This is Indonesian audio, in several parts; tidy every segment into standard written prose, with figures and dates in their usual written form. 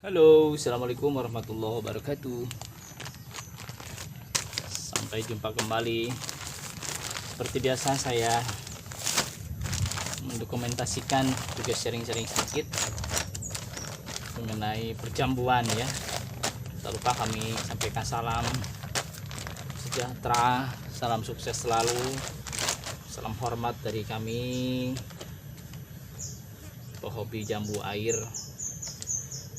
Halo, assalamualaikum warahmatullahi wabarakatuh. Sampai jumpa kembali. Seperti biasa saya mendokumentasikan juga sharing-sharing sedikit mengenai perjambuan ya. Tak lupa kami sampaikan salam sejahtera, salam sukses selalu, salam hormat dari kami pehobi jambu air,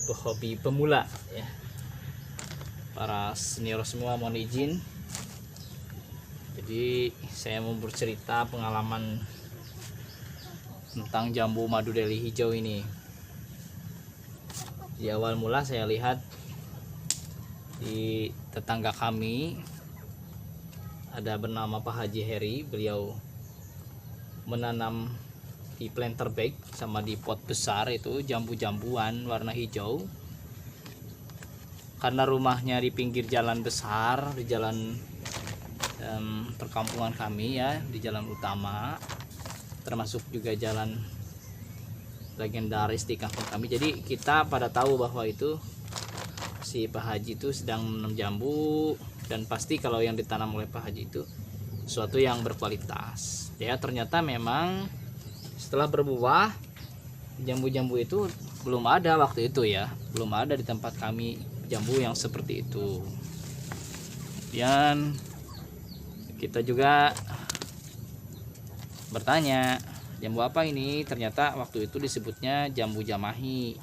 hobi pemula ya. Para senior semua mohon izin, jadi saya mau bercerita pengalaman tentang jambu madu deli hijau ini. Di awal mula saya lihat di tetangga kami ada bernama Pak Haji Heri. Beliau menanam di planter bag sama di pot besar itu jambu-jambuan warna hijau. Karena rumahnya di pinggir jalan besar, di jalan perkampungan kami ya, di jalan utama, termasuk juga jalan legendaris di kampung kami. Jadi kita pada tahu bahwa itu si Pak Haji itu sedang menanam jambu, dan pasti kalau yang ditanam oleh Pak Haji itu sesuatu yang berkualitas ya. Ternyata memang setelah berbuah, jambu-jambu itu belum ada waktu itu ya, belum ada di tempat kami jambu yang seperti itu. Dan kita juga bertanya, jambu apa ini? Ternyata waktu itu disebutnya jambu jamahi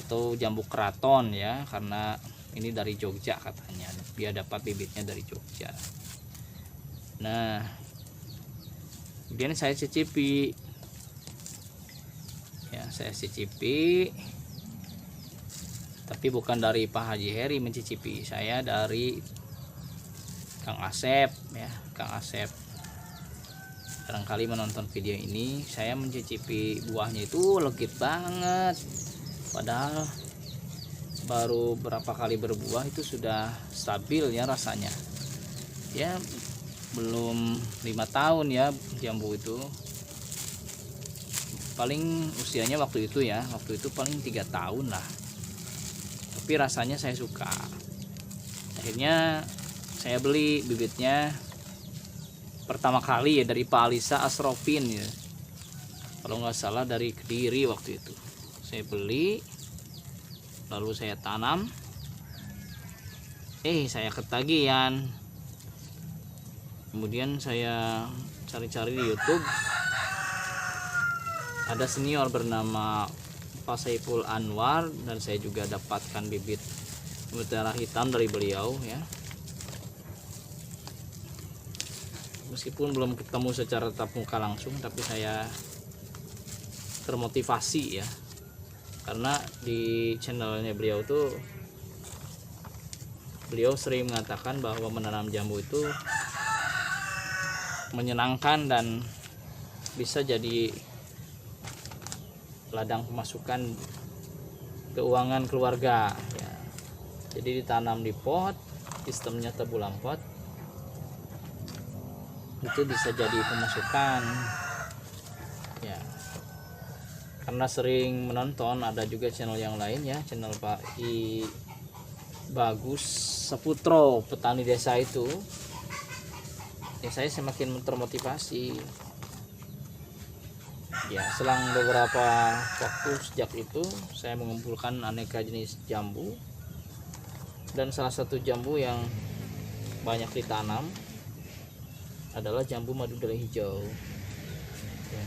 atau jambu keraton ya, karena ini dari Jogja katanya, dia dapat bibitnya dari Jogja. Nah, kemudian saya cicipi ya, saya cicipi, tapi bukan dari Pak Haji Heri mencicipi, saya dari Kang Asep ya. Kang Asep barangkali menonton video ini. Saya mencicipi buahnya itu legit banget, padahal baru berapa kali berbuah itu sudah stabil ya rasanya ya. Belum 5 tahun ya jambu itu, paling usianya waktu itu ya, waktu itu paling 3 tahun lah, tapi rasanya saya suka. Akhirnya saya beli bibitnya pertama kali ya dari Pak Alisa Asrofin ya, kalau nggak salah dari Kediri waktu itu. Saya beli, lalu saya tanam, saya ketagihan. Kemudian saya cari-cari di YouTube, ada senior bernama Pak Saiful Anwar, dan saya juga dapatkan bibit mutiara hitam dari beliau ya. Meskipun belum ketemu secara tatap muka langsung, tapi saya termotivasi ya, karena di channelnya beliau tuh beliau sering mengatakan bahwa menanam jambu itu menyenangkan dan bisa jadi ladang pemasukan keuangan keluarga ya. Jadi ditanam di pot, sistemnya tebulang pot, itu bisa jadi pemasukan ya. Karena sering menonton, ada juga channel yang lain ya, channel Pak I Bagus Saputro, petani desa itu ya, saya semakin termotivasi ya. Selang beberapa waktu sejak itu saya mengumpulkan aneka jenis jambu, dan salah satu jambu yang banyak ditanam adalah jambu madu deli hijau ya.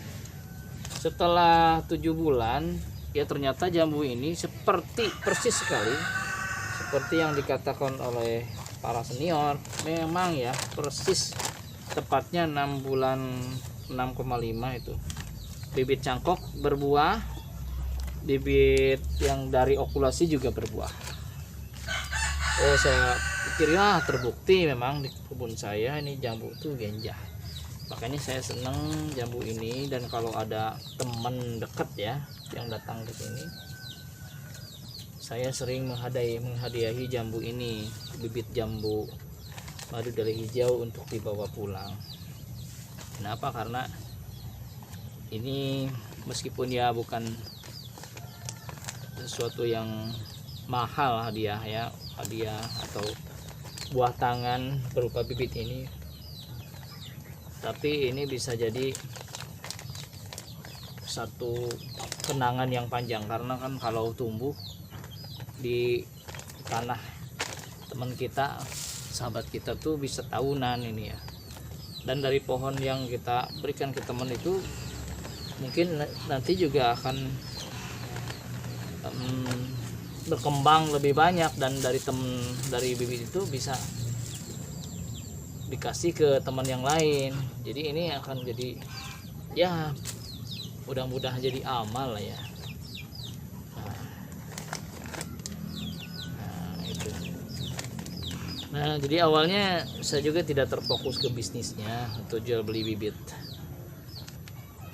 Setelah 7 bulan ya, ternyata jambu ini seperti persis sekali seperti yang dikatakan oleh para senior. Memang ya persis, tepatnya 6 bulan 6,5 itu bibit cangkok berbuah, bibit yang dari okulasi juga berbuah. Saya pikir ya terbukti memang di kebun saya ini jambu tuh genjah. Makanya saya senang jambu ini, dan kalau ada teman dekat ya yang datang ke sini, saya sering menghadiahi jambu ini, bibit jambu madu deli hijau, untuk dibawa pulang. Kenapa? Karena ini meskipun ya bukan sesuatu yang mahal hadiah ya, hadiah atau buah tangan berupa bibit ini, tapi ini bisa jadi satu kenangan yang panjang, karena kan kalau tumbuh di tanah teman kita, sahabat kita tuh bisa tahunan ini ya. Dan dari pohon yang kita berikan ke teman itu mungkin nanti juga akan berkembang lebih banyak, dan dari bibit itu bisa dikasih ke teman yang lain. Jadi ini akan jadi ya mudah-mudahan jadi amal lah ya. Nah, jadi awalnya saya juga tidak terfokus ke bisnisnya untuk jual beli bibit,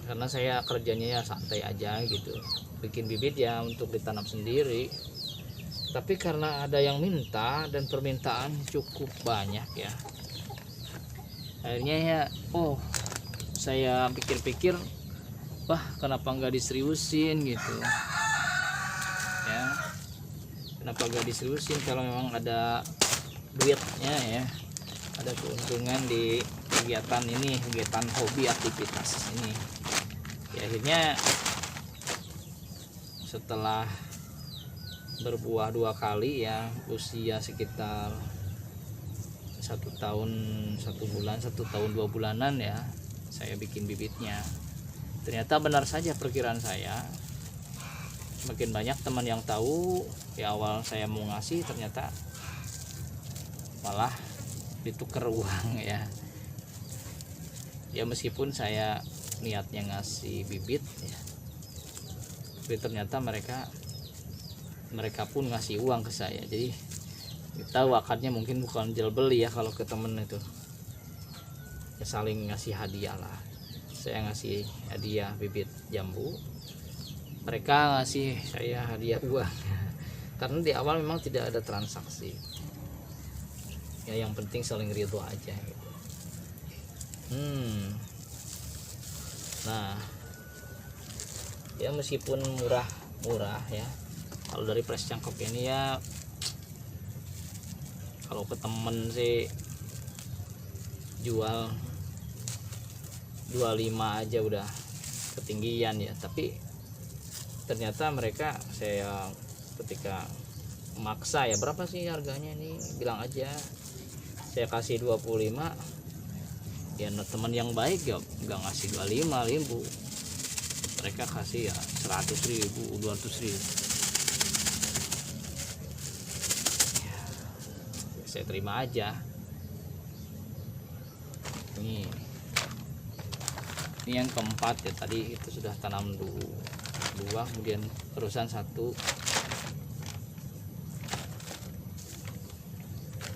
karena saya kerjanya ya santai aja gitu, bikin bibit ya untuk ditanam sendiri. Tapi karena ada yang minta dan permintaan cukup banyak ya, akhirnya ya saya pikir-pikir, wah kenapa nggak diseriusin gitu ya, kenapa nggak diseriusin kalau memang ada duitnya ya, ada keuntungan di kegiatan ini, kegiatan hobi aktivitas ini ya. Akhirnya setelah berbuah 2 kali ya, usia sekitar 1 tahun 1 bulan, 1 tahun 2 bulanan ya, saya bikin bibitnya. Ternyata benar saja perkiraan saya, makin banyak teman yang tahu. Di awal saya mau ngasih, ternyata malah ditukar uang ya. Ya meskipun saya niatnya ngasih bibit ya, tapi ternyata mereka pun ngasih uang ke saya. Jadi kita wakatnya mungkin bukan jual beli ya, kalau ke temen itu ya saling ngasih hadiah lah. Saya ngasih hadiah bibit jambu, mereka ngasih saya hadiah uang karena di awal memang tidak ada transaksi ya, yang penting saling ridho aja gitu. Nah ya meskipun murah ya, kalau dari Fresh Cangkok ini ya, kalau ke temen sih jual 25 aja udah ketinggian ya. Tapi ternyata mereka, saya ketika maksa ya, berapa sih harganya ini, bilang aja, saya kasih 25 ya. Teman yang baik ya nggak ngasih 25.000, mereka kasih ya 100.000, 200.000 ya, saya terima aja. Ini yang keempat ya, tadi itu sudah tanam 2, kemudian terusan 1.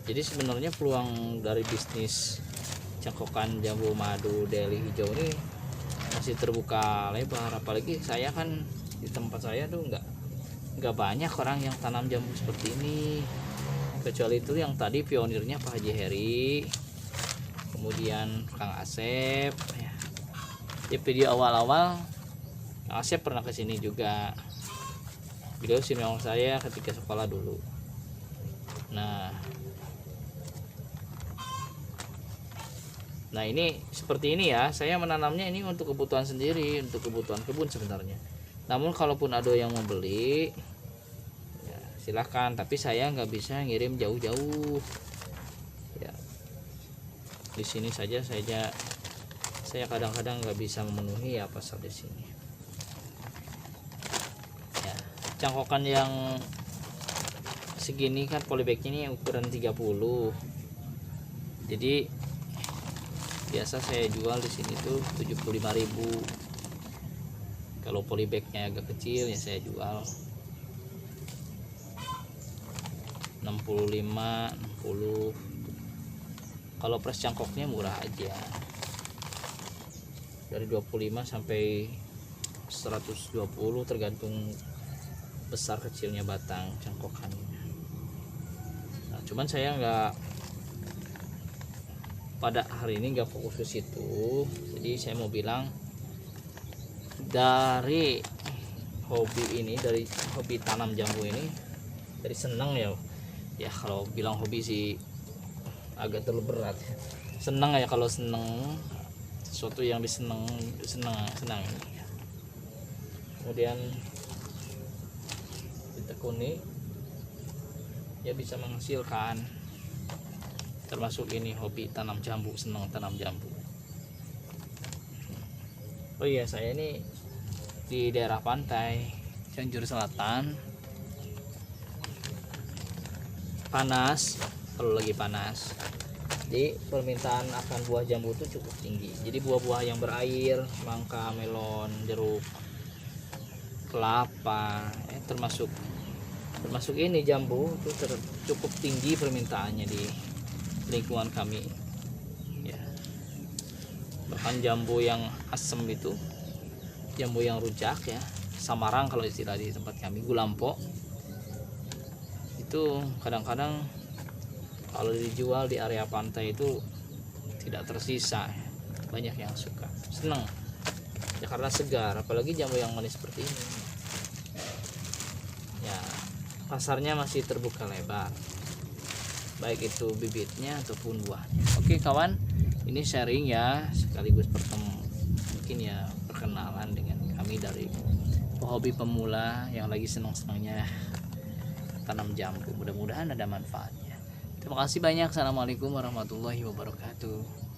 Jadi sebenarnya peluang dari bisnis cangkokan jambu madu daily hijau ini masih terbuka lebar. Apalagi saya kan di tempat saya tuh nggak banyak orang yang tanam jambu seperti ini, kecuali itu yang tadi pionirnya Pak Haji Heri, kemudian Kang Asep ya. Di video awal-awal Kang Asep pernah kesini juga, beliau senior saya ketika sekolah dulu. Nah ini seperti ini ya, saya menanamnya ini untuk kebutuhan sendiri, untuk kebutuhan kebun sebenarnya. Namun kalaupun ada yang mau beli ya silahkan, tapi saya nggak bisa ngirim jauh-jauh ya. Di sini saja saya kadang-kadang nggak bisa memenuhi ya pasar di sini ya. Cangkokan yang segini kan polybagnya ini ukuran 30, jadi biasa saya jual di sini tuh 75.000. Kalau polybagnya agak kecil ya saya jual 65, 60. Kalau Fresh Cangkoknya murah aja, dari 25 sampai 120 tergantung besar kecilnya batang cangkokannya. Nah, cuman saya pada hari ini nggak fokus ke situ. Jadi saya mau bilang, dari hobi ini, dari hobi tanam jambu ini, dari senang ya kalau bilang hobi sih agak terlalu berat. Senang ya, kalau senang sesuatu yang senang. Kemudian ditekuni ya bisa menghasilkan, termasuk ini hobi tanam jambu, senang tanam jambu. Oh iya, saya ini di daerah pantai Cianjur Selatan. Panas, kalau lagi panas, jadi permintaan akan buah jambu itu cukup tinggi. Jadi buah-buah yang berair, semangka, melon, jeruk, kelapa, termasuk ini jambu itu cukup tinggi permintaannya di lingkungan kami ya. Bahkan jambu yang asem itu, jambu yang rujak ya, samarang kalau istilah di tempat kami, gulampo, itu kadang-kadang kalau dijual di area pantai itu tidak tersisa ya. Banyak yang suka, senang ya karena segar, apalagi jambu yang manis seperti ini ya. Pasarnya masih terbuka lebar, baik itu bibitnya ataupun buahnya. Oke kawan, ini sharing ya, sekaligus mungkin ya perkenalan dengan kami dari hobi pemula yang lagi senang-senangnya tanam jambu. Mudah-mudahan ada manfaatnya. Terima kasih banyak. Assalamualaikum warahmatullahi wabarakatuh.